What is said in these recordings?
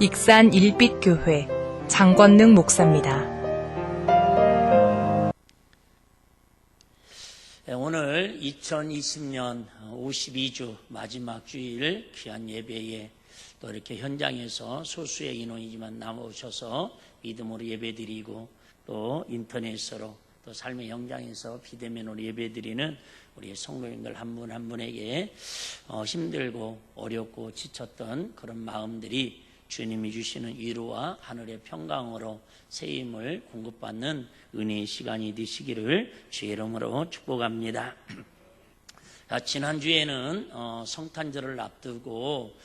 익산 일빛교회 장권능 목사입니다. 오늘 2020년 52주 마지막 주일 귀한 예배에 또 이렇게 현장에서 소수의 인원이지만 나오셔서 믿음으로 예배드리고 또 인터넷으로 또 삶의 현장에서 비대면으로 예배드리는 우리 성도님들 한 분 한 분에게 힘들고 어렵고 지쳤던 그런 마음들이 주님이 주시는 위로와 하늘의 평강으로 새 힘을 공급받는 은혜의 시간이 되시기를 주의 이름으로 축복합니다. 지난주에는 성탄절을 앞두고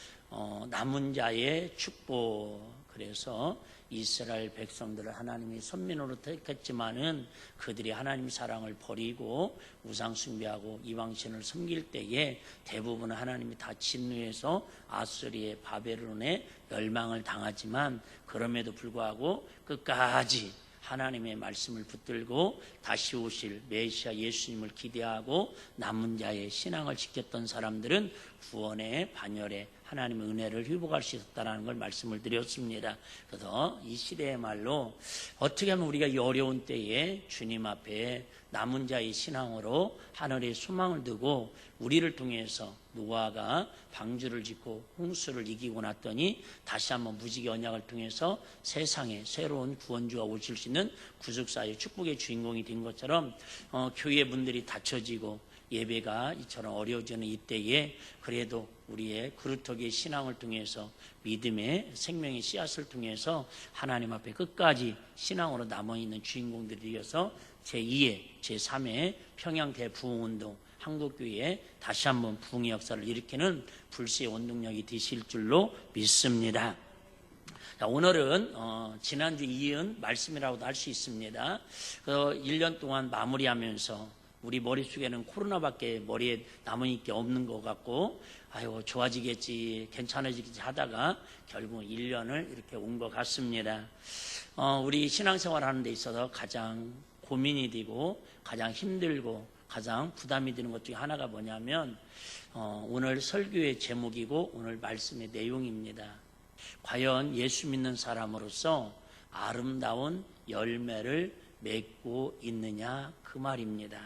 남은 자의 축복, 그래서 이스라엘 백성들을 하나님이 선민으로 택했지만은 그들이 하나님 사랑을 버리고 우상 숭배하고 이방신을 섬길 때에 대부분 하나님이 다 진노해서 아수리의 바벨론에 멸망을 당하지만 그럼에도 불구하고 끝까지 하나님의 말씀을 붙들고 다시 오실 메시아 예수님을 기대하고 남은 자의 신앙을 지켰던 사람들은 구원의 반열에 하나님의 은혜를 회복할 수 있었다는 걸 말씀을 드렸습니다. 그래서 이 시대의 말로 어떻게 하면 우리가 이 어려운 때에 주님 앞에 남은 자의 신앙으로 하늘의 소망을 두고 우리를 통해서 노아가 방주를 짓고 홍수를 이기고 났더니 다시 한번 무지개 언약을 통해서 세상에 새로운 구원주가 오실 수 있는 구속사의 축복의 주인공이 된 것처럼 교회 분들이 닫혀지고 예배가 이처럼 어려워지는 이때에 그래도 우리의 그루터기의 신앙을 통해서 믿음의 생명의 씨앗을 통해서 하나님 앞에 끝까지 신앙으로 남아있는 주인공들이어서 제2회, 제3회 평양 대부흥운동 한국교회에 다시 한번 부흥의 역사를 일으키는 불씨의 원동력이 되실 줄로 믿습니다. 자, 오늘은 지난주 이은 말씀이라고도 할 수 있습니다. 1년 동안 마무리하면서 우리 머릿속에는 코로나밖에 머리에 남은 게 없는 것 같고 아이고 좋아지겠지 괜찮아지겠지 하다가 결국 1년을 이렇게 온 것 같습니다. 우리 신앙생활 하는 데 있어서 가장 고민이 되고 가장 힘들고 가장 부담이 되는 것 중에 하나가 뭐냐면 오늘 설교의 제목이고 오늘 말씀의 내용입니다. 과연 예수 믿는 사람으로서 아름다운 열매를 맺고 있느냐 그 말입니다.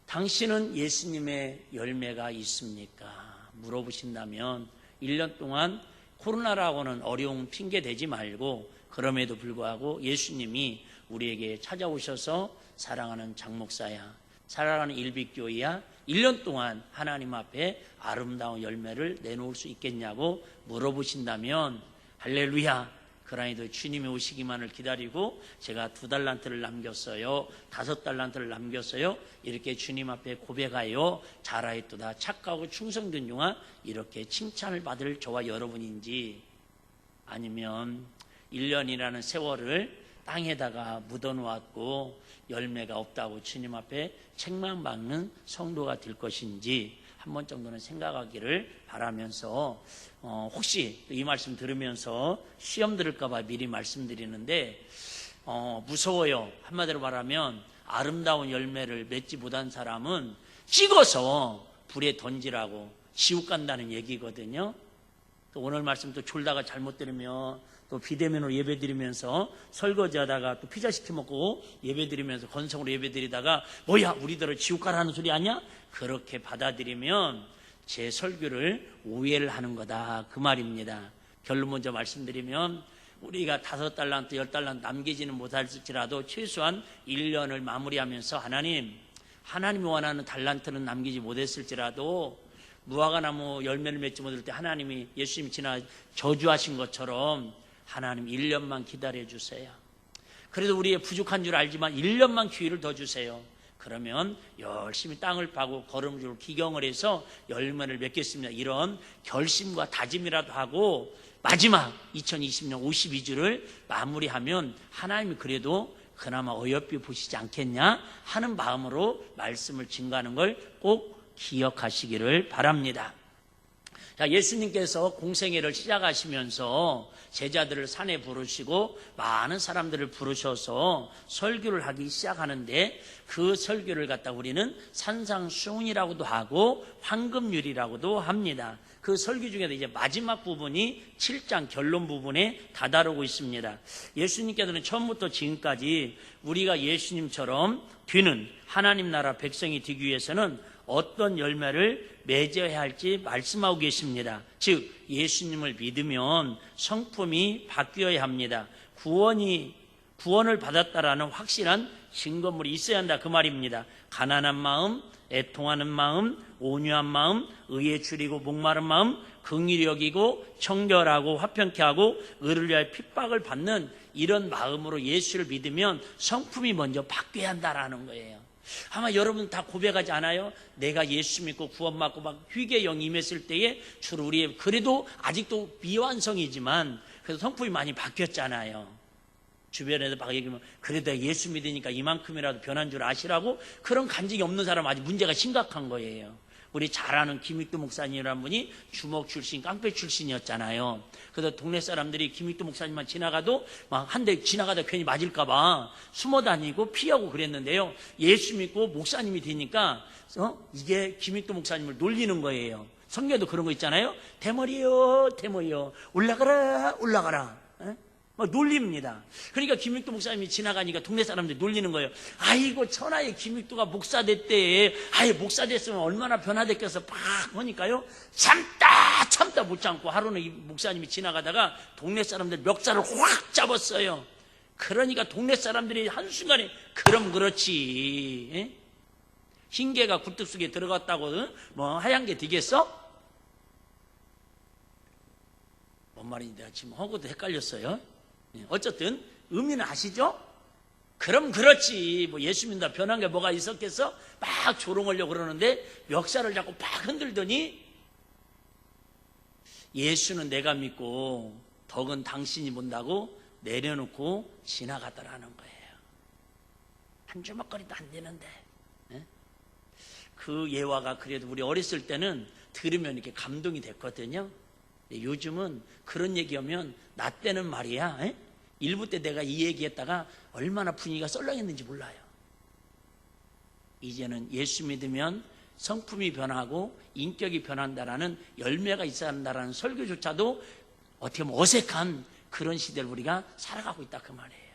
당신은 예수님의 열매가 있습니까? 물어보신다면 1년 동안 코로나라고는 어려운 핑계 대지 말고 그럼에도 불구하고 예수님이 우리에게 찾아오셔서 사랑하는 장목사야, 사랑하는 일빛교회야 1년 동안 하나님 앞에 아름다운 열매를 내놓을 수 있겠냐고 물어보신다면 할렐루야, 그러니도 주님이 오시기만을 기다리고 제가 2달란트를 남겼어요, 5달란트를 남겼어요 이렇게 주님 앞에 고백하여 잘하였도다 착하고 충성된 종아 이렇게 칭찬을 받을 저와 여러분인지 아니면 1년이라는 세월을 땅에다가 묻어놓았고 열매가 없다고 주님 앞에 책망받는 성도가 될 것인지 한 번 정도는 생각하기를 바라면서 혹시 이 말씀 들으면서 시험 들을까 봐 미리 말씀드리는데 무서워요. 한마디로 말하면 아름다운 열매를 맺지 못한 사람은 찍어서 불에 던지라고 지옥 간다는 얘기거든요. 또 오늘 말씀 또 졸다가 잘못 들으면 또 비대면으로 예배드리면서 설거지하다가 또 피자 시켜 먹고 예배드리면서 건성으로 예배드리다가 뭐야 우리들을 지옥 가라는 소리 아니야? 그렇게 받아들이면 제 설교를 오해를 하는 거다 그 말입니다. 결론 먼저 말씀드리면 우리가 5달란트 10달란트 남기지는 못할지라도 최소한 1년을 마무리하면서 하나님이 원하는 달란트는 남기지 못했을지라도 무화과나무 열매를 맺지 못할 때 하나님이 예수님이 지나 저주하신 것처럼 하나님 1년만 기다려주세요. 그래도 우리의 부족한 줄 알지만 1년만 기회를 더 주세요. 그러면 열심히 땅을 파고 걸음으로 기경을 해서 열매를 맺겠습니다. 이런 결심과 다짐이라도 하고 마지막 2020년 52주를 마무리하면 하나님이 그래도 그나마 어여삐 보시지 않겠냐 하는 마음으로 말씀을 증거하는 걸 꼭 기억하시기를 바랍니다. 자, 예수님께서 공생애를 시작하시면서 제자들을 산에 부르시고 많은 사람들을 부르셔서 설교를 하기 시작하는데 그 설교를 갖다 우리는 산상수훈이라고도 하고 황금률이라고도 합니다. 그 설교 중에도 이제 마지막 부분이 7장 결론 부분에 다다르고 있습니다. 예수님께서는 처음부터 지금까지 우리가 예수님처럼 되는 하나님 나라 백성이 되기 위해서는 어떤 열매를 맺어야 할지 말씀하고 계십니다. 즉 예수님을 믿으면 성품이 바뀌어야 합니다. 구원을 받았다라는 확실한 증거물이 있어야 한다 그 말입니다. 가난한 마음, 애통하는 마음, 온유한 마음, 의에 줄이고 목마른 마음, 긍휼히 여기고 청결하고 화평케 하고 의를 위하여 핍박을 받는 이런 마음으로 예수를 믿으면 성품이 먼저 바뀌어야 한다라는 거예요. 아마 여러분 다 고백하지 않아요? 내가 예수 믿고 구원받고 막 회개의 영이 임했을 때에 주로 우리의 그래도 아직도 미완성이지만 그래도 성품이 많이 바뀌었잖아요. 주변에서 막 얘기하면 그래도 예수 믿으니까 이만큼이라도 변한 줄 아시라고 그런 간증이 없는 사람은 아직 문제가 심각한 거예요. 우리 잘 아는 김익도 목사님이라는 분이 주먹 출신, 깡패 출신이었잖아요. 그래서 동네 사람들이 김익도 목사님만 지나가도 막 한 대 지나가다 괜히 맞을까봐 숨어 다니고 피하고 그랬는데요. 예수 믿고 목사님이 되니까 이게 김익도 목사님을 놀리는 거예요. 성경에도 그런 거 있잖아요. 대머리요, 대머리요. 올라가라, 올라가라. 막 놀립니다. 그러니까 김익도 목사님이 지나가니까 동네 사람들이 놀리는 거예요. 아이고 천하의 김익도가 목사 됐대. 아예 목사 됐으면 얼마나 변화됐겠어. 팍 하니까요. 참다 못 참고 하루는 이 목사님이 지나가다가 동네 사람들 멱살을 확 잡았어요. 그러니까 동네 사람들이 한순간에 그럼 그렇지. 에? 흰 개가 굴뚝 속에 들어갔다고 뭐 하얀 게 되겠어? 뭔 말인지 내가 지금 하고도 헷갈렸어요. 어쨌든 의미는 아시죠? 그럼 그렇지. 뭐 예수 믿는다 변한 게 뭐가 있었겠어? 막 조롱하려고 그러는데 멱살을 잡고 막 흔들더니 예수는 내가 믿고 덕은 당신이 본다고 내려놓고 지나가더라는 거예요. 한 주먹거리도 안 되는데. 그 예화가 그래도 우리 어렸을 때는 들으면 이렇게 감동이 됐거든요. 요즘은 그런 얘기하면 나 때는 말이야. 일부 때 내가 이 얘기했다가 얼마나 분위기가 썰렁했는지 몰라요. 이제는 예수 믿으면 성품이 변하고 인격이 변한다라는 열매가 있어야 한다라는 설교조차도 어떻게 보면 어색한 그런 시대를 우리가 살아가고 있다 그 말이에요.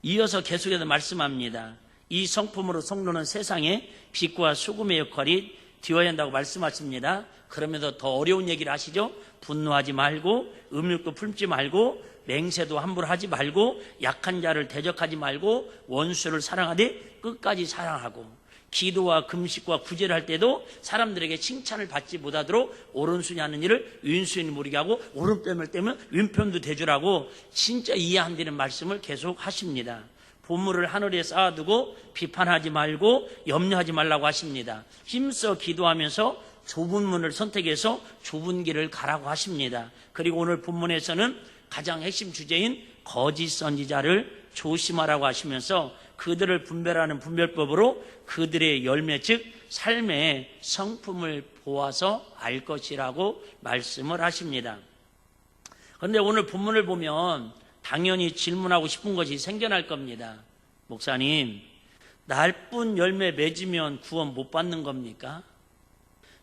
이어서 계속해서 말씀합니다. 이 성품으로 성도는 세상에 빛과 소금의 역할이 되어야 한다고 말씀하십니다. 그러면서 더 어려운 얘기를 하시죠. 분노하지 말고 음욕도 품지 말고 맹세도 함부로 하지 말고 약한 자를 대적하지 말고 원수를 사랑하되 끝까지 사랑하고 기도와 금식과 구제를 할 때도 사람들에게 칭찬을 받지 못하도록 오른손이 하는 일을 왼손이 모르게 하고 오른편을 떼면 왼편도 대주라고 진짜 이해 안 되는 말씀을 계속 하십니다. 보물을 하늘에 쌓아두고 비판하지 말고 염려하지 말라고 하십니다. 힘써 기도하면서 좁은 문을 선택해서 좁은 길을 가라고 하십니다. 그리고 오늘 본문에서는 가장 핵심 주제인 거짓 선지자를 조심하라고 하시면서 그들을 분별하는 분별법으로 그들의 열매 즉 삶의 성품을 보아서 알 것이라고 말씀을 하십니다. 그런데 오늘 본문을 보면 당연히 질문하고 싶은 것이 생겨날 겁니다. 목사님, 나쁜 열매 맺으면 구원 못 받는 겁니까?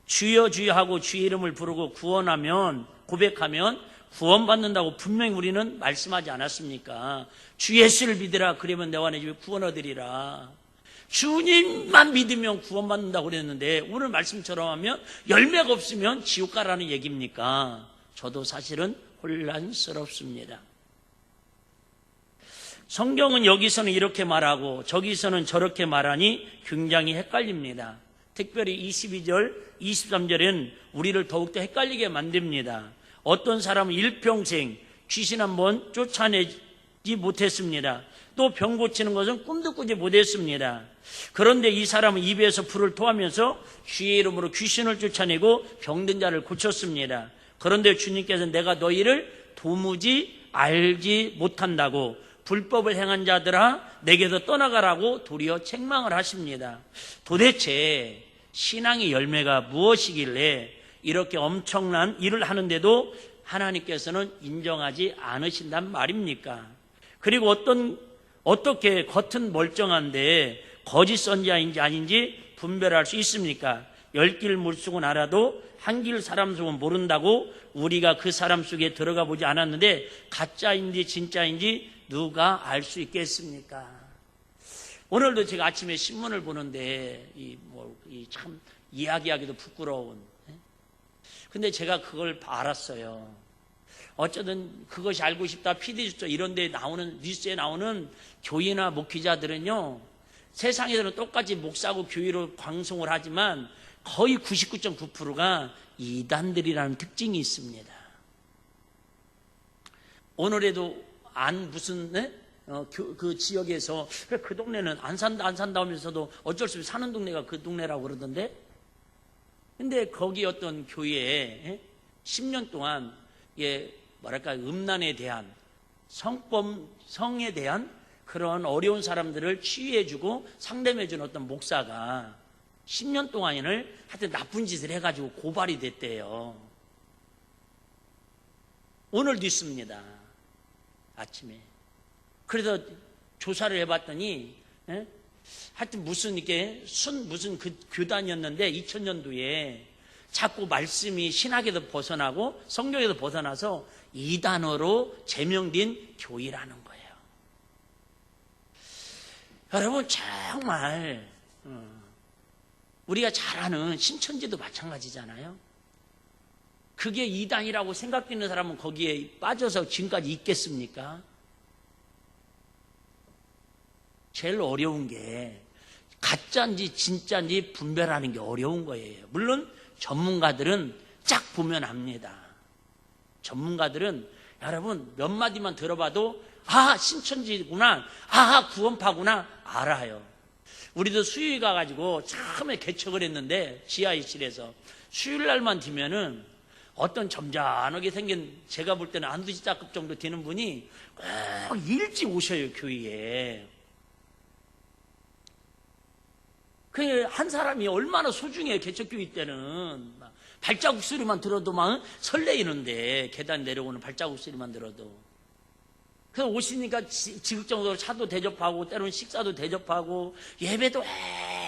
주여 주여 하고 주의 이름을 부르고 구원하면 고백하면 구원받는다고 분명히 우리는 말씀하지 않았습니까? 주 예수를 믿으라 그러면 너와 내 집에 구원 얻으리라. 주님만 믿으면 구원받는다고 그랬는데 오늘 말씀처럼 하면 열매가 없으면 지옥 가라는 얘기입니까? 저도 사실은 혼란스럽습니다. 성경은 여기서는 이렇게 말하고 저기서는 저렇게 말하니 굉장히 헷갈립니다. 특별히 22절, 23절은 우리를 더욱더 헷갈리게 만듭니다. 어떤 사람은 일평생 귀신 한번 쫓아내지 못했습니다. 또 병 고치는 것은 꿈도 꾸지 못했습니다. 그런데 이 사람은 입에서 불을 토하면서 주의 이름으로 귀신을 쫓아내고 병든 자를 고쳤습니다. 그런데 주님께서 내가 너희를 도무지 알지 못한다고 불법을 행한 자들아 내게서 떠나가라고 도리어 책망을 하십니다. 도대체 신앙의 열매가 무엇이길래 이렇게 엄청난 일을 하는데도 하나님께서는 인정하지 않으신단 말입니까? 그리고 어떻게 겉은 멀쩡한데 거짓 선지자인지 아닌지 분별할 수 있습니까? 10길 물속은 알아도 한 길 사람 속은 모른다고 우리가 그 사람 속에 들어가 보지 않았는데 가짜인지 진짜인지 누가 알 수 있겠습니까? 오늘도 제가 아침에 신문을 보는데 참 이야기하기도 부끄러운. 근데 제가 그걸 알았어요. 어쩌든 그것이 알고 싶다 PD수첩 이런 데 나오는 뉴스에 나오는 교회나 목회자들은요, 세상에서는 똑같이 목사고 교회로 방송을 하지만 거의 99.9%가 이단들이라는 특징이 있습니다. 오늘에도 그 지역에서 그 동네는 안 산다 하면서도 어쩔 수 없이 사는 동네가 그 동네라고 그러던데, 근데 거기 어떤 교회에 10년 동안 음란에 대한 성에 대한 그런 어려운 사람들을 치유해주고 상담해주는 어떤 목사가 10년 동안을 하여튼 나쁜 짓을 해가지고 고발이 됐대요. 오늘도 있습니다. 아침에. 그래서 조사를 해봤더니, 하여튼 무슨 그 교단이었는데 2000년도에 자꾸 말씀이 신학에도 벗어나고 성경에도 벗어나서 이단으로 제명된 교회라는 거예요. 여러분, 정말 우리가 잘 아는 신천지도 마찬가지잖아요. 그게 이단이라고 생각되는 사람은 거기에 빠져서 지금까지 있겠습니까? 제일 어려운 게 가짜인지 진짜인지 분별하는 게 어려운 거예요. 물론 전문가들은 쫙 보면 압니다. 전문가들은 여러분 몇 마디만 들어봐도 신천지구나, 구원파구나 알아요. 우리도 수요일 가가지고 처음에 개척을 했는데 지하실에서 수요일날만 되면은 어떤 점잖하게 생긴, 제가 볼 때는 안두지자급 정도 되는 분이 꼭 일찍 오셔요, 교회에. 한 사람이 얼마나 소중해. 개척교회 때는 발자국 소리만 들어도 막 설레이는데, 계단 내려오는 발자국 소리만 들어도. 그래서 오시니까 지극정성으로 차도 대접하고 때로는 식사도 대접하고 예배도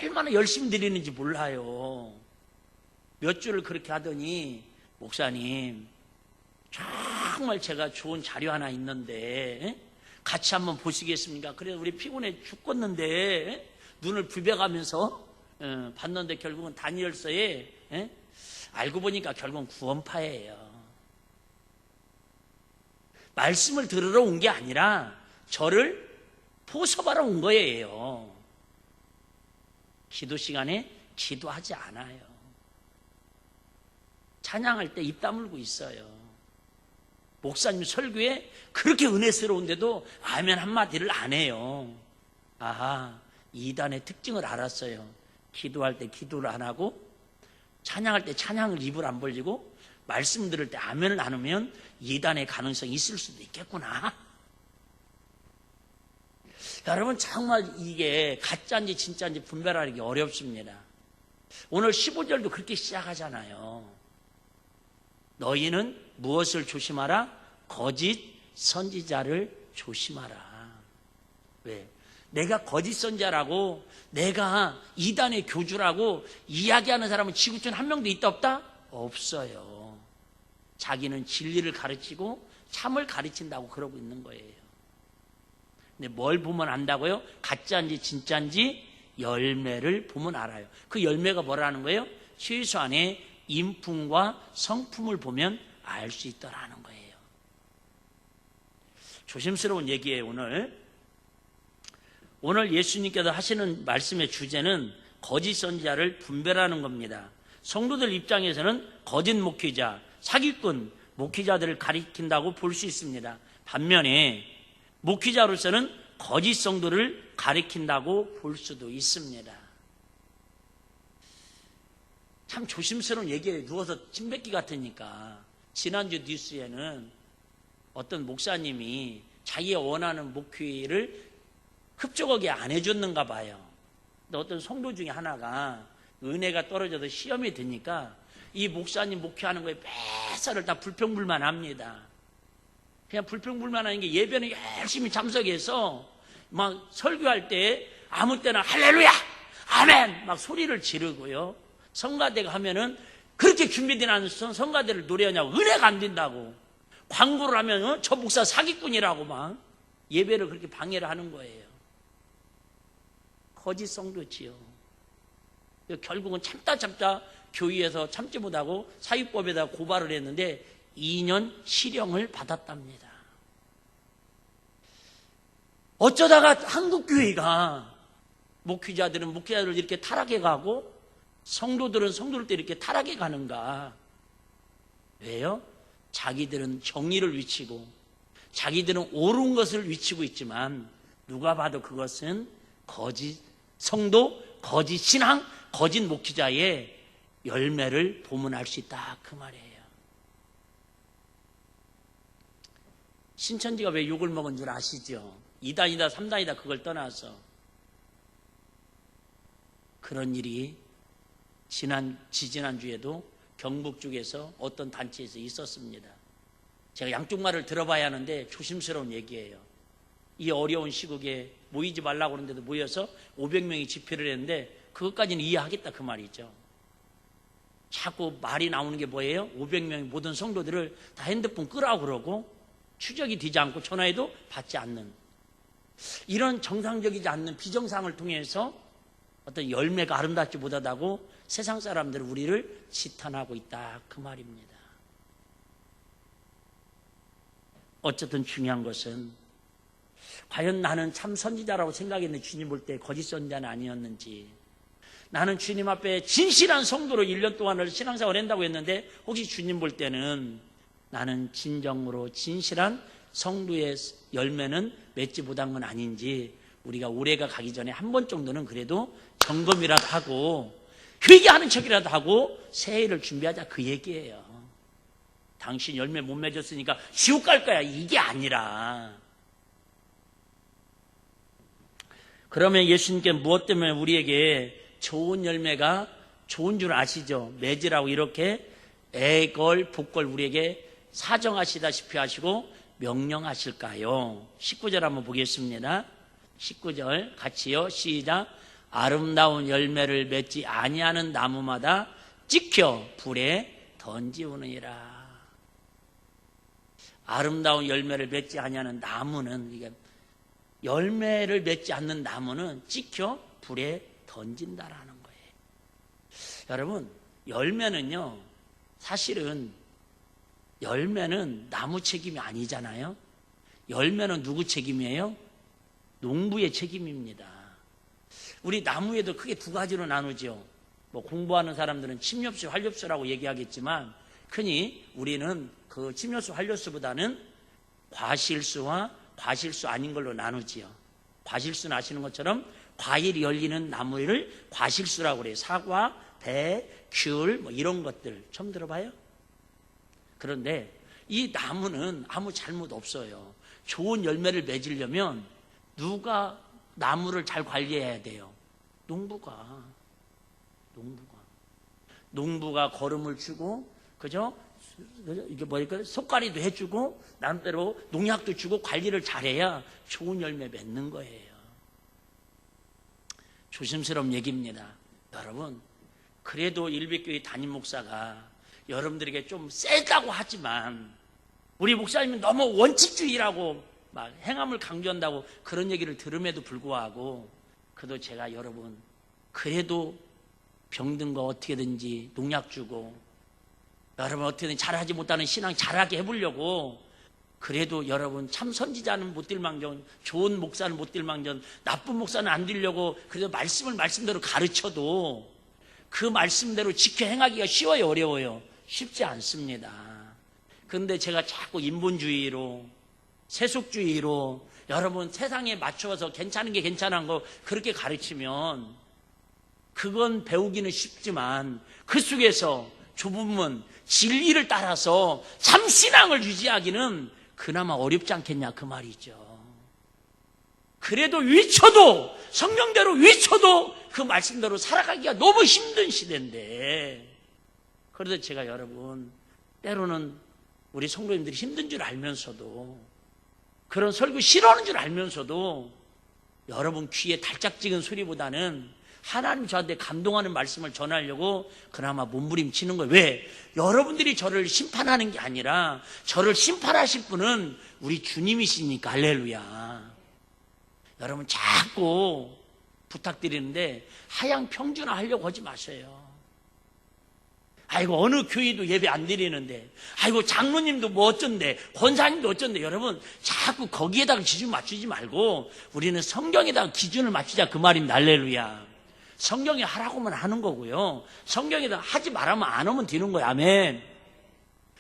얼마나 열심히 드리는지 몰라요. 몇 주를 그렇게 하더니, 목사님 정말 제가 좋은 자료 하나 있는데 같이 한번 보시겠습니까? 그래서 우리 피곤해 죽겠는데 눈을 부벼가면서 봤는데 결국은 다니엘서에 알고 보니까 결국은 구원파예요. 말씀을 들으러 온 게 아니라 저를 포섭하러 온 거예요. 기도 시간에 기도하지 않아요. 찬양할 때 입 다물고 있어요. 목사님 설교에 그렇게 은혜스러운데도 아멘 한마디를 안 해요. 이단의 특징을 알았어요. 기도할 때 기도를 안 하고, 찬양할 때 찬양을 입을 안 벌리고, 말씀 들을 때 아멘을 안 하면 이단의 가능성이 있을 수도 있겠구나. 여러분, 정말 이게 가짜인지 진짜인지 분별하는 게 어렵습니다. 오늘 15절도 그렇게 시작하잖아요. 너희는 무엇을 조심하라? 거짓 선지자를 조심하라. 왜? 내가 거짓 선지자라고, 내가 이단의 교주라고 이야기하는 사람은 지구촌 한 명도 있다 없다? 없어요. 자기는 진리를 가르치고 참을 가르친다고 그러고 있는 거예요. 근데 뭘 보면 안다고요? 가짜인지 진짜인지 열매를 보면 알아요. 그 열매가 뭐라는 거예요? 최소한의 인품과 성품을 보면 알 수 있다라는 거예요. 조심스러운 얘기예요. 오늘 예수님께서 하시는 말씀의 주제는 거짓 선지자를 분별하는 겁니다. 성도들 입장에서는 거짓 목회자, 사기꾼 목회자들을 가리킨다고 볼 수 있습니다. 반면에 목회자로서는 거짓 성도를 가리킨다고 볼 수도 있습니다. 참 조심스러운 얘기예요. 누워서 찜뱉기 같으니까. 지난주 뉴스에는 어떤 목사님이 자기가 원하는 목회를 흡족하게 안 해줬는가 봐요. 근데 어떤 성도 중에 하나가 은혜가 떨어져서 시험이 드니까 이 목사님 목회하는 거에 매사를 다 불평불만합니다. 그냥 불평불만하는 게 예배는 열심히 참석해서 막 설교할 때 아무 때나 할렐루야 아멘 막 소리를 지르고요. 성가대가 하면은 그렇게 준비된 않은 성가대를 노래하냐고 은혜가 안 된다고 광고를 하면 저 목사 사기꾼이라고 막 예배를 그렇게 방해를 하는 거예요. 거짓 성도지요. 결국은 참다 교회에서 참지 못하고 사유법에다 고발을 했는데 2년 실형을 받았답니다. 어쩌다가 한국교회가 목회자들을 이렇게 타락해 가고 성도들은 성도를 때 이렇게 타락해 가는가? 왜요? 자기들은 정의를 위치고 자기들은 옳은 것을 위치고 있지만 누가 봐도 그것은 거짓 성도, 거짓 신앙, 거짓 목회자의 열매를 보문할 수 있다 그 말이에요. 신천지가 왜 욕을 먹은 줄 아시죠? 2단이다 3단이다 그걸 떠나서 그런 일이 지지난주에도 경북 쪽에서 어떤 단체에서 있었습니다. 제가 양쪽 말을 들어봐야 하는데 조심스러운 얘기예요. 이 어려운 시국에 모이지 말라고 그러는데도 모여서 500명이 집회를 했는데 그것까지는 이해하겠다 그 말이죠. 자꾸 말이 나오는 게 뭐예요? 500명의 모든 성도들을 다 핸드폰 끄라고 그러고 추적이 되지 않고 전화해도 받지 않는 이런 정상적이지 않는 비정상을 통해서 어떤 열매가 아름답지 못하다고 세상 사람들은 우리를 지탄하고 있다 그 말입니다. 어쨌든 중요한 것은 과연 나는 참 선지자라고 생각했는데 주님 볼 때 거짓 선지자는 아니었는지, 나는 주님 앞에 진실한 성도로 1년 동안을 신앙생활을 한다고 했는데 혹시 주님 볼 때는 나는 진정으로 진실한 성도의 열매는 맺지 못한 건 아닌지 우리가 올해가 가기 전에 한 번 정도는 그래도 점검이라도 하고 회개하는 척이라도 하고 새해를 준비하자 그 얘기예요. 당신 열매 못 맺었으니까 지옥 갈 거야 이게 아니라, 그러면 예수님께 무엇 때문에 우리에게 좋은 열매가 좋은 줄 아시죠? 맺으라고 이렇게 애걸 복걸 우리에게 사정하시다시피 하시고 명령하실까요? 19절 한번 보겠습니다. 19절 같이요. 시작. 아름다운 열매를 맺지 아니하는 나무마다 찍혀 불에 던지우느니라. 아름다운 열매를 맺지 아니하는 나무는, 이게 열매를 맺지 않는 나무는 찍혀 불에 던진다라는 거예요. 여러분, 열매는요, 사실은 열매는 나무 책임이 아니잖아요. 열매는 누구 책임이에요? 농부의 책임입니다. 우리 나무에도 크게 두 가지로 나누죠. 뭐 공부하는 사람들은 침엽수, 활엽수라고 얘기하겠지만 흔히 우리는 그 침엽수, 활엽수보다는 과실수와 과실수 아닌 걸로 나누지요. 과실수는 아시는 것처럼 과일이 열리는 나무를 과실수라고 그래요. 사과, 배, 귤 뭐 이런 것들 처음 들어봐요? 그런데 이 나무는 아무 잘못 없어요. 좋은 열매를 맺으려면 누가 나무를 잘 관리해야 돼요? 농부가 거름을 주고, 그죠? 이게 뭐랄까, 속가리도 해주고 나름대로 농약도 주고 관리를 잘해야 좋은 열매 맺는 거예요. 조심스러운 얘기입니다. 여러분, 그래도 일백교회 담임 목사가 여러분들에게 좀 세다고 하지만 우리 목사님은 너무 원칙주의라고 막 행함을 강조한다고 그런 얘기를 들음에도 불구하고 그래도 제가 여러분 그래도 병든 거 어떻게든지 농약 주고 여러분 어떻게든 잘하지 못하는 신앙 잘하게 해보려고 그래도 여러분 참 선지자는 못 될 망정 좋은 목사는 못 될 망정 나쁜 목사는 안 되려고 그래도 말씀을 말씀대로 가르쳐도 그 말씀대로 지켜 행하기가 쉬워요 어려워요? 쉽지 않습니다. 그런데 제가 자꾸 인본주의로 세속주의로 여러분 세상에 맞춰서 괜찮은 게 괜찮은 거 그렇게 가르치면 그건 배우기는 쉽지만 그 속에서 좁은 문 진리를 따라서 참 신앙을 유지하기는 그나마 어렵지 않겠냐 그 말이죠. 그래도 위쳐도 성령대로 위쳐도 그 말씀대로 살아가기가 너무 힘든 시대인데, 그래도 제가 여러분 때로는 우리 성도님들이 힘든 줄 알면서도, 그런 설교 싫어하는 줄 알면서도 여러분 귀에 달짝지근 소리보다는 하나님 저한테 감동하는 말씀을 전하려고 그나마 몸부림치는 거예요. 왜? 여러분들이 저를 심판하는 게 아니라 저를 심판하실 분은 우리 주님이시니까. 할렐루야. 여러분 자꾸 부탁드리는데 하향 평준화 하려고 하지 마세요. 아이고 어느 교회도 예배 안 드리는데, 아이고 장로님도 뭐 어쩐데, 권사님도 어쩐데. 여러분 자꾸 거기에다가 기준 맞추지 말고 우리는 성경에다가 기준을 맞추자 그 말입니다. 할렐루야. 성경이 하라고만 하는 거고요, 성경에다 하지 말라면 안 하면 되는 거예요. 아멘.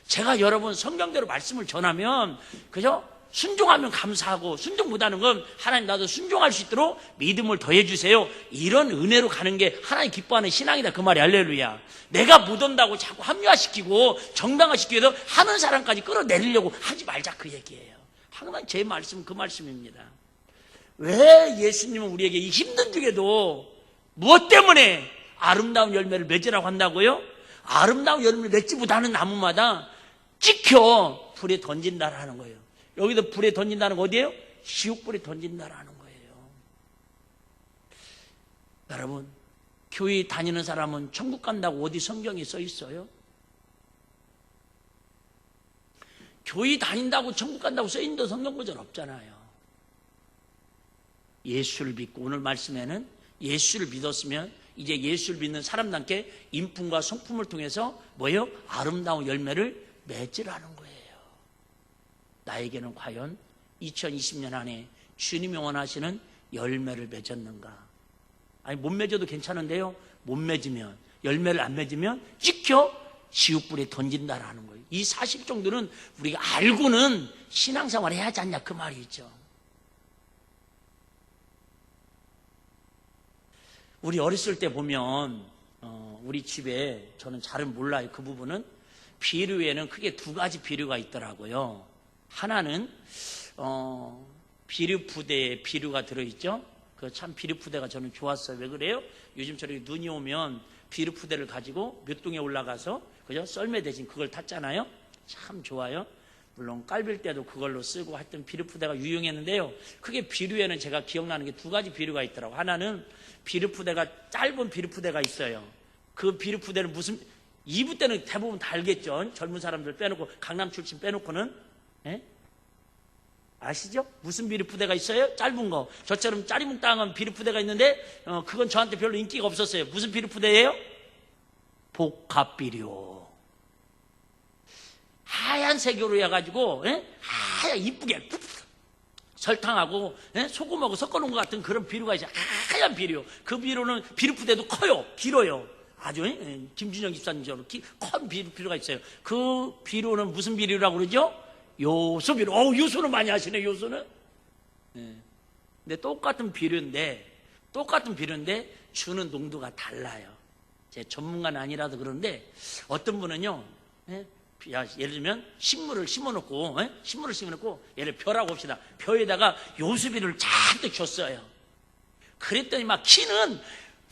제가 여러분 성경대로 말씀을 전하면 그죠? 순종하면 감사하고, 순종 못하는 건 하나님 나도 순종할 수 있도록 믿음을 더해주세요, 이런 은혜로 가는 게 하나님 기뻐하는 신앙이다 그 말이. 할렐루야. 내가 못 온다고 자꾸 합리화시키고 정당화시키기 위해서 하는 사람까지 끌어내리려고 하지 말자 그 얘기예요. 항상 제 말씀은 그 말씀입니다. 왜 예수님은 우리에게 이 힘든 중에도 무엇 때문에 아름다운 열매를 맺으라고 한다고요? 아름다운 열매를 맺지 못하는 나무마다 찍혀 불에 던진다라는 거예요. 여기도 불에 던진다는 거 어디예요? 지옥불에 던진다라는 거예요. 여러분, 교회 다니는 사람은 천국 간다고 어디 성경에 써 있어요? 교회 다닌다고 천국 간다고 써 있는 성경 구절 없잖아요. 예수를 믿고, 오늘 말씀에는 예수를 믿었으면 이제 예수를 믿는 사람답게 인품과 성품을 통해서 뭐예요? 아름다운 열매를 맺으라는 거예요. 나에게는 과연 2020년 안에 주님이 원하시는 열매를 맺었는가? 아니 못 맺어도 괜찮은데요, 못 맺으면, 열매를 안 맺으면 찍혀 지옥불에 던진다라는 거예요. 이 사실 정도는 우리가 알고는 신앙생활 해야 하지 않냐 그 말이죠. 우리 어렸을 때 보면 우리 집에, 저는 잘은 몰라요 그 부분은, 비료에는 크게 두 가지 비료가 있더라고요. 하나는 비료 부대에 비료가 들어있죠. 그 참 비료 부대가 저는 좋았어요. 왜 그래요? 요즘처럼 눈이 오면 비료 부대를 가지고 몇 동에 올라가서 그죠? 썰매 대신 그걸 탔잖아요. 참 좋아요. 물론 깔빌 때도 그걸로 쓰고 하여튼 비료 부대가 유용했는데요. 크게 비료에는 제가 기억나는 게 두 가지 비료가 있더라고요. 하나는 비료 부대가, 짧은 비료 부대가 있어요. 그 비료 부대는 무슨, 2부 때는 대부분 다 알겠죠. 젊은 사람들 빼놓고, 강남 출신 빼놓고는. 예? 아시죠? 무슨 비료 부대가 있어요? 짧은 거. 저처럼 짜리뭉땅한 비료 부대가 있는데 그건 저한테 별로 인기가 없었어요. 무슨 비료 부대예요? 복합 비료. 하얀색으로 해가지고 하얀 이쁘게 설탕하고 소금하고 섞어놓은 것 같은 그런 비료가 있어요. 하얀 비료. 그 비료는 비료 부대도 커요, 길어요. 아주 김준영 집사님처럼 큰 비료가 있어요. 그 비료는 무슨 비료라고 그러죠? 요소 비료. 요소는 많이 하시네, 요소는. 근데 똑같은 비료인데 주는 농도가 달라요. 제 전문가는 아니라도 그런데 어떤 분은요, 예를 들면 식물을 심어놓고 예를 벼라고 합시다. 벼에다가 요수비를 잔뜩 줬어요. 그랬더니 막 키는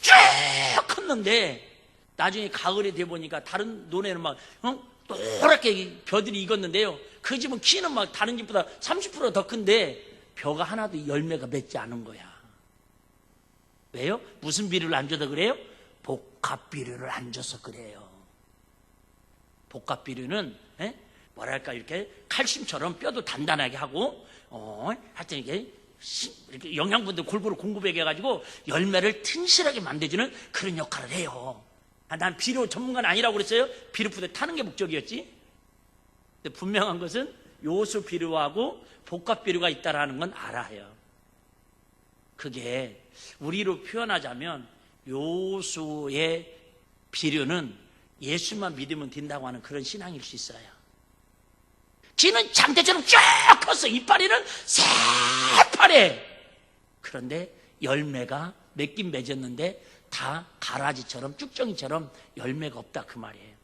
쭉 컸는데 나중에 가을에 돼 보니까 다른 논에는 막 노랗게 벼들이 익었는데요, 그 집은 키는 막 다른 집보다 30% 더 큰데 벼가 하나도 열매가 맺지 않은 거야. 왜요? 무슨 비료를 안 줘서 그래요? 복합 비료를 안 줘서 그래요. 복합 비료는 뭐랄까, 이렇게 칼슘처럼 뼈도 단단하게 하고 하여튼 이렇게 영양분들 골고루 공급하게 해가지고 열매를 튼실하게 만들어주는 그런 역할을 해요. 난 비료 전문가는 아니라고 그랬어요. 비료 부대 타는 게 목적이었지. 근데 분명한 것은 요소 비료하고 복합 비료가 있다라는 건 알아요. 그게 우리로 표현하자면 요소의 비료는 예수만 믿으면 된다고 하는 그런 신앙일 수 있어요. 지는 장대처럼 쫙 컸어. 이파리는 새파래. 그런데 열매가 맺긴 맺었는데 다 가라지처럼 쭉정이처럼 열매가 없다 그 말이에요.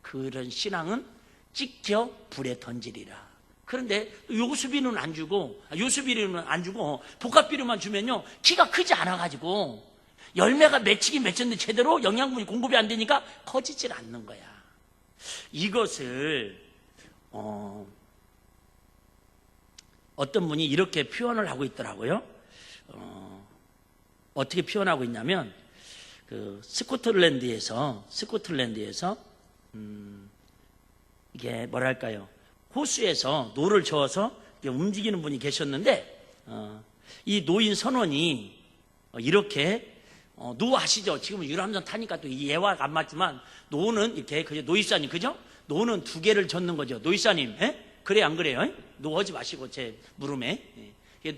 그런 신앙은 찍혀 불에 던지리라. 그런데 요수비는 안 주고, 요수비료는 안 주고 복합비료만 주면요, 키가 크지 않아가지고 열매가 맺히긴 맺혔는데 제대로 영양분이 공급이 안 되니까 커지질 않는 거야. 이것을 어떤 분이 이렇게 표현을 하고 있더라고요. 어떻게 표현하고 있냐면, 그 스코틀랜드에서 이게 뭐랄까요, 호수에서 노를 저어서 움직이는 분이 계셨는데, 이 노인 선원이 이렇게 노 아시죠? 지금 유람선 타니까 또 이 예화가 안 맞지만, 노는 이렇게, 그죠? 노입사님, 그죠? 노는 두 개를 젓는 거죠. 노입사님, 그래 안 그래요? 노 하지 마시고 제 물음에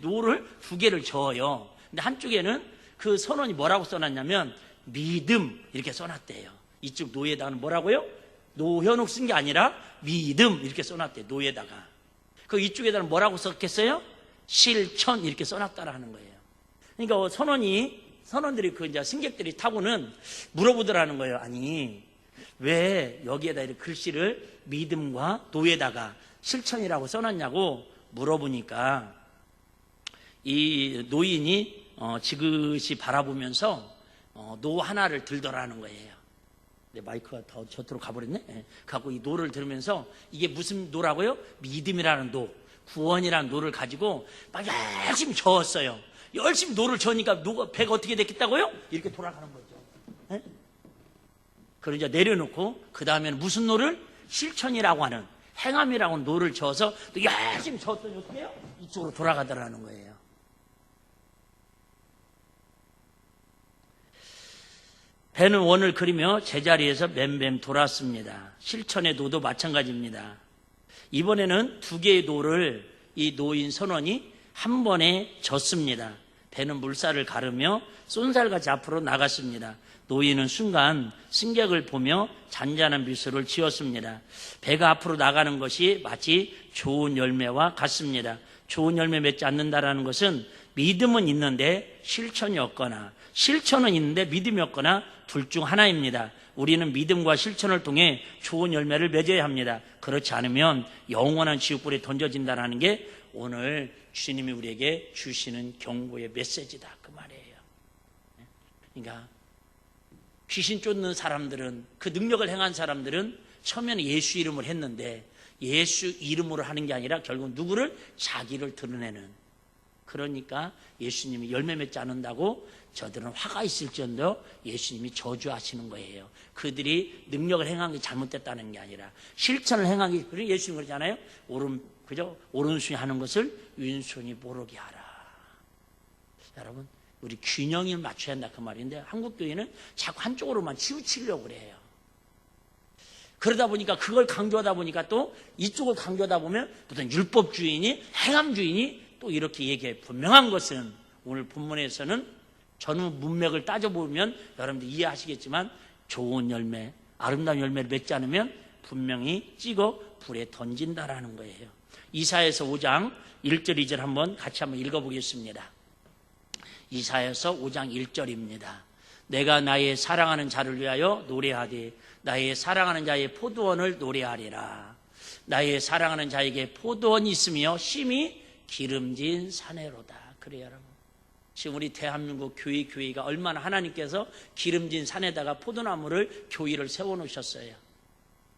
노를 두 개를 저어요. 근데 한쪽에는 그 선원이 뭐라고 써놨냐면 믿음 이렇게 써놨대요. 이쪽 노에다가는 뭐라고요? 노현욱 쓴 게 아니라 믿음 이렇게 써놨대요. 노에다가. 그 이쪽에다가는 뭐라고 썼겠어요? 실천 이렇게 써놨다라는 거예요. 그러니까 선원들이 그 이제 승객들이 타고는 물어보더라는 거예요. 아니 왜 여기에다 이렇게 글씨를 믿음과 노에다가 실천이라고 써놨냐고 물어보니까 이 노인이 지그시 바라보면서 노 하나를 들더라는 거예요. 근데 마이크가 더 저쪽으로 가버렸네. 갖고 이 노를 들으면서 이게 무슨 노라고요? 믿음이라는 노, 구원이라는 노를 가지고 막 열심히 저었어요. 열심히 노를 저으니까 배가 어떻게 됐겠다고요? 이렇게 돌아가는 거죠. 그걸 이제 내려놓고 그 다음에는 무슨 노를? 실천이라고 하는, 행함이라고 하는 노를 저어서 또 열심히 저었더니 어떻게 해요? 이쪽으로 돌아가더라는 거예요. 배는 원을 그리며 제자리에서 맴맴 돌았습니다. 실천의 노도 마찬가지입니다. 이번에는 두 개의 노를 이 노인 선원이 한 번에 젓습니다. 배는 물살을 가르며 쏜살같이 앞으로 나갔습니다. 노인은 순간 승객을 보며 잔잔한 미소를 지었습니다. 배가 앞으로 나가는 것이 마치 좋은 열매와 같습니다. 좋은 열매 맺지 않는다라는 것은 믿음은 있는데 실천이 없거나, 실천은 있는데 믿음이 없거나 둘 중 하나입니다. 우리는 믿음과 실천을 통해 좋은 열매를 맺어야 합니다. 그렇지 않으면 영원한 지옥불에 던져진다는 게 오늘 주님이 우리에게 주시는 경고의 메시지다 그 말이에요. 그러니까 귀신 쫓는 사람들은, 그 능력을 행한 사람들은 처음에는 예수 이름을 했는데 예수 이름으로 하는 게 아니라 결국 누구를? 자기를 드러내는. 그러니까 예수님이 열매 맺지 않는다고 저들은 화가 있을지언정 예수님이 저주하시는 거예요. 그들이 능력을 행한 게 잘못됐다는 게 아니라 실천을 행한 게, 그래 예수님 그러잖아요. 오른손이 하는 것을 왼손이 모르게 하라. 여러분, 우리 균형을 맞춰야 한다 그 말인데 한국 교회는 자꾸 한쪽으로만 치우치려고 그래요. 그러다 보니까 그걸 강조하다 보니까 또 이쪽을 강조하다 보면 어떤 율법주의니 행함주의니 또 이렇게 얘기해. 분명한 것은 오늘 본문에서는 전후 문맥을 따져보면 여러분들 이해하시겠지만 좋은 열매, 아름다운 열매를 맺지 않으면 분명히 찍어 불에 던진다라는 거예요. 이사야서 5장 1절 2절 한번 같이 한번 읽어보겠습니다. 이사야서 5장 1절입니다. 내가 나의 사랑하는 자를 위하여 노래하되 나의 사랑하는 자의 포도원을 노래하리라. 나의 사랑하는 자에게 포도원이 있으며 심히 기름진 사내로다. 그래요 여러분, 지금 우리 대한민국 교회가 얼마나 하나님께서 기름진 산에다가 포도나무를 교회를 세워놓으셨어요.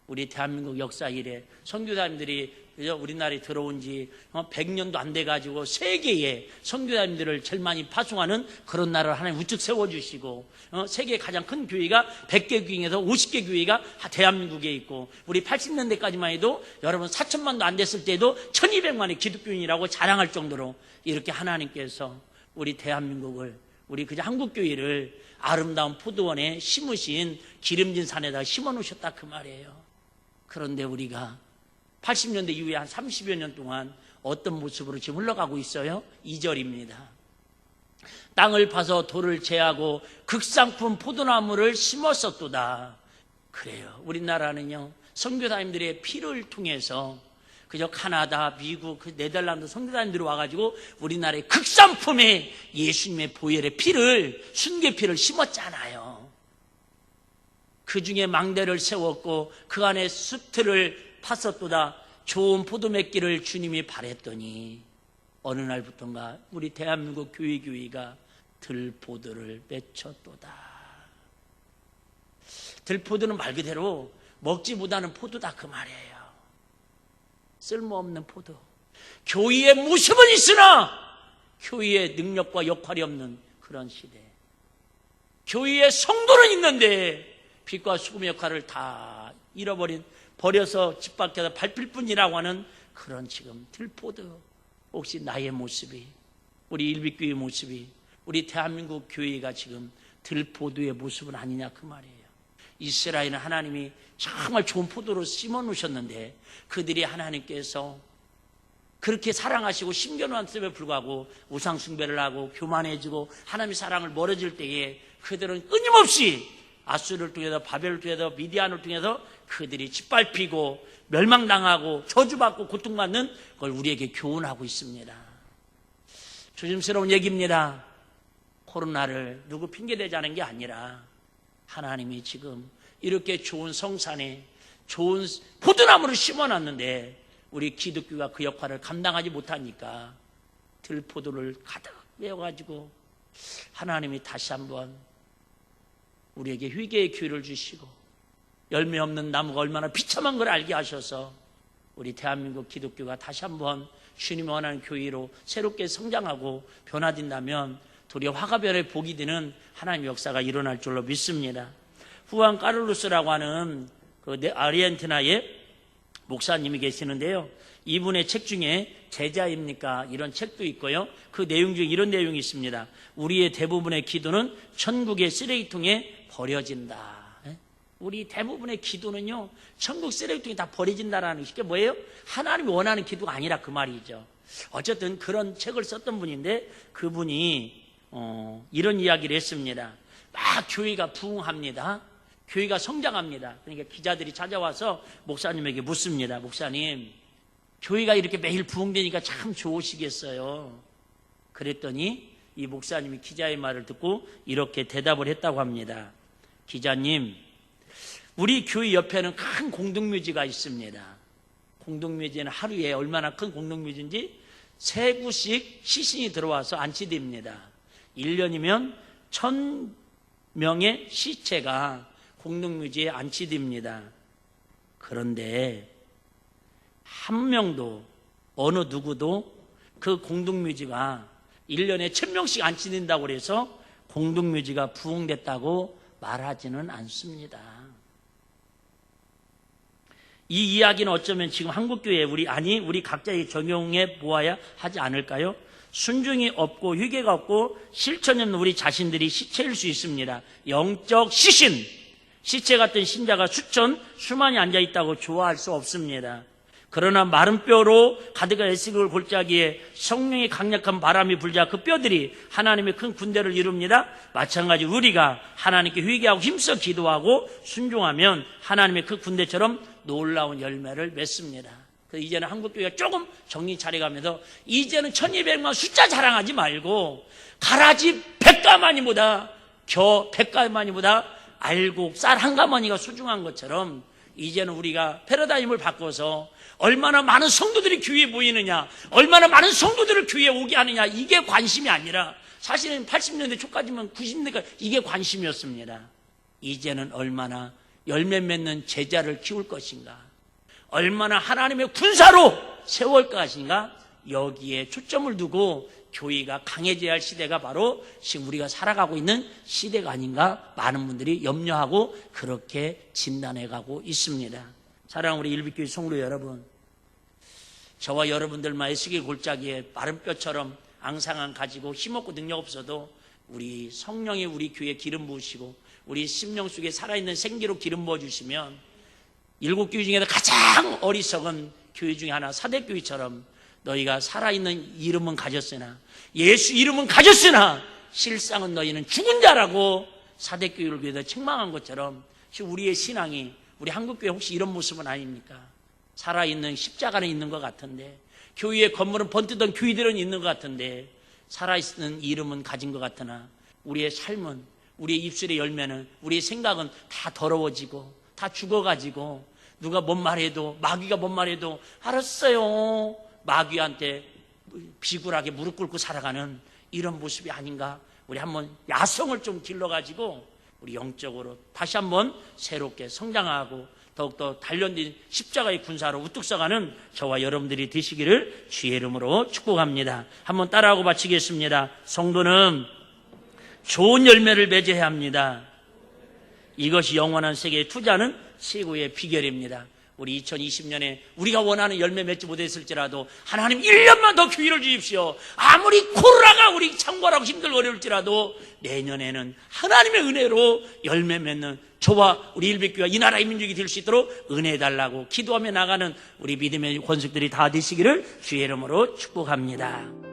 우리 대한민국 역사 이래 선교사님들이 우리나라에 들어온 지 100년도 안 돼가지고 세계에 선교사님들을 제일 많이 파송하는 그런 나라를 하나님 우측 세워주시고, 세계 가장 큰 교회가 100개 교회에서 50개 교회가 대한민국에 있고, 우리 80년대까지만 해도 여러분 4천만도 안 됐을 때도 1200만의 기독교인이라고 자랑할 정도로 이렇게 하나님께서 우리 대한민국을, 우리 그저 한국교회를 아름다운 포도원에 심으신 기름진 산에다 심어놓으셨다 그 말이에요. 그런데 우리가 80년대 이후에 한 30여 년 동안 어떤 모습으로 지금 흘러가고 있어요? 2절입니다. 땅을 파서 돌을 제하고 극상품 포도나무를 심었었도다. 그래요. 우리나라는요, 선교사님들의 피를 통해서 그저 카나다, 미국, 네덜란드 선교사님들이 와가지고 우리나라의 극상품의 예수님의 보혈의 피를, 순교피를 심었잖아요. 그 중에 망대를 세웠고 그 안에 숲틀을 팠었도다. 좋은 포도 맺기를 주님이 바랬더니 어느 날부터인가 우리 대한민국 교회가 들포도를 맺혔도다. 들포도는 말 그대로 먹지 못하는 포도다 그 말이에요. 쓸모없는 포도. 교회의 모습은 있으나 교회의 능력과 역할이 없는 그런 시대. 교회의 성도는 있는데 빛과 소금의 역할을 다 잃어버린, 버려서 집 밖에서 밟힐 뿐이라고 하는 그런 지금 들포도. 혹시 나의 모습이, 우리 일빛교회의 모습이, 우리 대한민국 교회가 지금 들포도의 모습은 아니냐 그 말이에요. 이스라엘은 하나님이 정말 좋은 포도로 심어 놓으셨는데 그들이 하나님께서 그렇게 사랑하시고 심겨놓았음에 불구하고 우상 숭배를 하고 교만해지고 하나님의 사랑을 멀어질 때에 그들은 끊임없이 아수르를 통해서, 바벨을 통해서, 미디안을 통해서 그들이 짓밟히고 멸망당하고 저주받고 고통받는 걸 우리에게 교훈하고 있습니다. 조심스러운 얘기입니다. 코로나를 누구 핑계대자는 게 아니라 하나님이 지금 이렇게 좋은 성산에 좋은 포도나무를 심어놨는데 우리 기독교가 그 역할을 감당하지 못하니까 들포도를 가득 메워가지고 하나님이 다시 한번 우리에게 회개의 기회를 주시고 열매 없는 나무가 얼마나 비참한 걸 알게 하셔서 우리 대한민국 기독교가 다시 한번 주님이 원하는 교회로 새롭게 성장하고 변화된다면 도리어 화가별의 복이 되는 하나님의 역사가 일어날 줄로 믿습니다. 후안 까를로스라고 하는 그 아르헨티나의 목사님이 계시는데요. 이분의 책 중에 제자입니까? 이런 책도 있고요. 그 내용 중에 이런 내용이 있습니다. 우리의 대부분의 기도는 천국의 쓰레기통에 버려진다. 우리 대부분의 기도는요, 천국 쓰레기통에 다 버려진다라는 게 뭐예요? 하나님이 원하는 기도가 아니라 그 말이죠. 어쨌든 그런 책을 썼던 분인데 그분이 이런 이야기를 했습니다. 막 교회가 부흥합니다. 교회가 성장합니다. 그러니까 기자들이 찾아와서 목사님에게 묻습니다. 목사님, 교회가 이렇게 매일 부흥되니까 참 좋으시겠어요. 그랬더니 이 목사님이 기자의 말을 듣고 이렇게 대답을 했다고 합니다. 기자님, 우리 교회 옆에는 큰 공동묘지가 있습니다. 공동묘지는 하루에 얼마나 큰 공동묘지인지 3구씩 시신이 들어와서 안치됩니다. 1년이면 1000명의 시체가 공동묘지에 안치됩니다. 그런데 한 명도, 어느 누구도 그 공동묘지가 1년에 1000명씩 안치된다고 해서 공동묘지가 부흥됐다고 말하지는 않습니다. 이 이야기는 어쩌면 지금 한국교회 우리 각자에게 적용해 보아야 하지 않을까요? 순종이 없고 회개가 없고 실천이 없는 우리 자신들이 시체일 수 있습니다. 영적 시체 같은 신자가 수만이 앉아있다고 좋아할 수 없습니다. 그러나 마른 뼈로 가득한 에스겔 골짜기에 성령의 강력한 바람이 불자 그 뼈들이 하나님의 큰 군대를 이룹니다. 마찬가지 우리가 하나님께 회개하고 힘써 기도하고 순종하면 하나님의 그 군대처럼 놀라운 열매를 맺습니다. 그래서 이제는 한국교회가 조금 정신 차려가면서 이제는 1200만 숫자 자랑하지 말고 가라지 100가마니보다 겨 100가마니보다 알곡 쌀 한 가마니가 소중한 것처럼 이제는 우리가 패러다임을 바꿔서 얼마나 많은 성도들이 교회에 모이느냐, 얼마나 많은 성도들을 교회에 오게 하느냐, 이게 관심이 아니라 사실은 80년대 초까지면 90년대까지 이게 관심이었습니다. 이제는 얼마나 열매 맺는 제자를 키울 것인가, 얼마나 하나님의 군사로 세울 것인가, 여기에 초점을 두고 교회가 강해져야 할 시대가 바로 지금 우리가 살아가고 있는 시대가 아닌가 많은 분들이 염려하고 그렇게 진단해가고 있습니다. 사랑하는 우리 일빛교회 성도 여러분, 저와 여러분들만 에스겔 골짜기에 마른 뼈처럼 앙상한 가지고 힘없고 능력 없어도 우리 성령이 우리 교회에 기름 부으시고 우리 심령 속에 살아있는 생기로 기름 부어주시면 7교회 중에서 가장 어리석은 교회 중에 하나 사대교회처럼 너희가 살아있는 이름은 가졌으나 예수 이름은 가졌으나 실상은 너희는 죽은 자라고 사대교회를 위해서 책망한 것처럼 우리의 신앙이 우리 한국교회 혹시 이런 모습은 아닙니까? 살아있는 십자가는 있는 것 같은데 교회의 건물은 번뜨던 교회들은 있는 것 같은데 살아있는 이름은 가진 것 같으나 우리의 삶은, 우리의 입술의 열매는, 우리의 생각은 다 더러워지고 다 죽어가지고 누가 뭔 말해도, 마귀가 뭔 말해도 알았어요. 마귀한테 비굴하게 무릎 꿇고 살아가는 이런 모습이 아닌가. 우리 한번 야성을 좀 길러가지고 우리 영적으로 다시 한번 새롭게 성장하고 더욱더 단련된 십자가의 군사로 우뚝 서가는 저와 여러분들이 되시기를 주의 이름으로 축복합니다. 한번 따라하고 마치겠습니다. 성도는 좋은 열매를 맺어야 합니다. 이것이 영원한 세계에 투자하는 최고의 비결입니다. 우리 2020년에 우리가 원하는 열매 맺지 못했을지라도 하나님 1년만 더 기회를 주십시오. 아무리 코로나가 우리 창궐하고 힘들고 어려울지라도 내년에는 하나님의 은혜로 열매 맺는 저와 우리 일백교와 이 나라의 민족이 될 수 있도록 은혜 달라고 기도하며 나가는 우리 믿음의 권속들이 다 되시기를 주의 이름으로 축복합니다.